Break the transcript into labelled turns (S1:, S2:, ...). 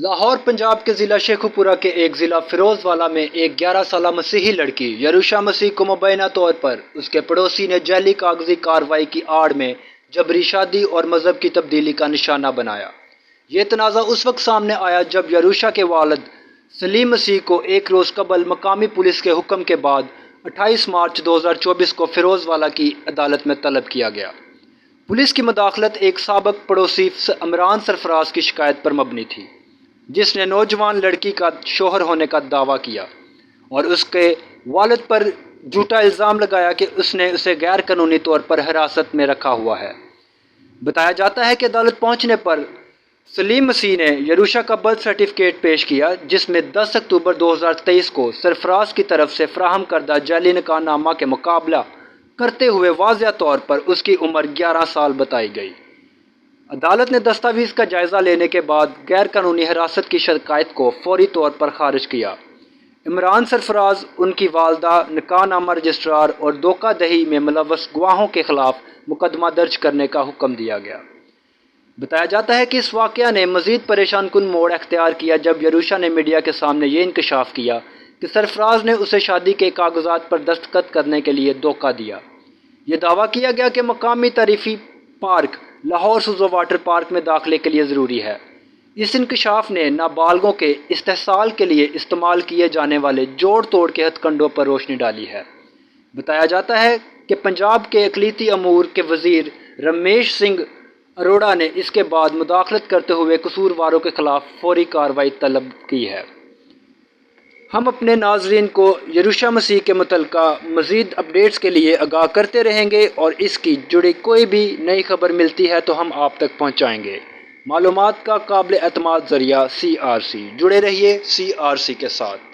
S1: لاہور پنجاب کے ضلع شیخوپورہ کے ایک ضلع فیروز والا میں ایک 11 سالہ مسیحی لڑکی یروشا مسیح کو مبینہ طور پر اس کے پڑوسی نے جعلی کاغذی کارروائی کی آڑ میں جبری شادی اور مذہب کی تبدیلی کا نشانہ بنایا۔ یہ تنازع اس وقت سامنے آیا جب یروشا کے والد سلیم مسیح کو ایک روز قبل مقامی پولیس کے حکم کے بعد 28 مارچ 2024 کو فیروز والا کی عدالت میں طلب کیا گیا۔ پولیس کی مداخلت ایک سابق پڑوسی عمران سرفراز کی شکایت پر مبنی تھی، جس نے نوجوان لڑکی کا شوہر ہونے کا دعویٰ کیا اور اس کے والد پر جھوٹا الزام لگایا کہ اس نے اسے غیر قانونی طور پر حراست میں رکھا ہوا ہے۔ بتایا جاتا ہے کہ عدالت پہنچنے پر سلیم مسیح نے یروشا کا برتھ سرٹیفکیٹ پیش کیا، جس میں 10 اکتوبر 2023 کو سرفراز کی طرف سے فراہم کردہ جعلی نکاح نامہ کے مقابلہ کرتے ہوئے واضح طور پر اس کی عمر 11 سال بتائی گئی۔ عدالت نے دستاویز کا جائزہ لینے کے بعد غیر قانونی حراست کی شکایت کو فوری طور پر خارج کیا۔ عمران سرفراز، ان کی والدہ، نکاح نامہ رجسٹرار اور دھوکہ دہی میں ملوث گواہوں کے خلاف مقدمہ درج کرنے کا حکم دیا گیا۔ بتایا جاتا ہے کہ اس واقعہ نے مزید پریشان کن موڑ اختیار کیا جب یروشا نے میڈیا کے سامنے یہ انکشاف کیا کہ سرفراز نے اسے شادی کے کاغذات پر دستخط کرنے کے لیے دھوکہ دیا۔ یہ دعویٰ کیا گیا کہ مقامی تعریفی پارک لاہور سوزو واٹر پارک میں داخلے کے لیے ضروری ہے۔ اس انکشاف نے نابالغوں کے استحصال کے لیے استعمال کیے جانے والے جوڑ توڑ کے ہتھ کنڈوں پر روشنی ڈالی ہے۔ بتایا جاتا ہے کہ پنجاب کے اقلیتی امور کے وزیر رمیش سنگھ اروڑا نے اس کے بعد مداخلت کرتے ہوئے قصورواروں کے خلاف فوری کارروائی طلب کی ہے۔ ہم اپنے ناظرین کو یروشا مسیح کے متعلقہ مزید اپڈیٹس کے لیے آگاہ کرتے رہیں گے اور اس کی جڑی کوئی بھی نئی خبر ملتی ہے تو ہم آپ تک پہنچائیں گے۔ معلومات کا قابل اعتماد ذریعہ CRC، جڑے رہیے CRC کے ساتھ۔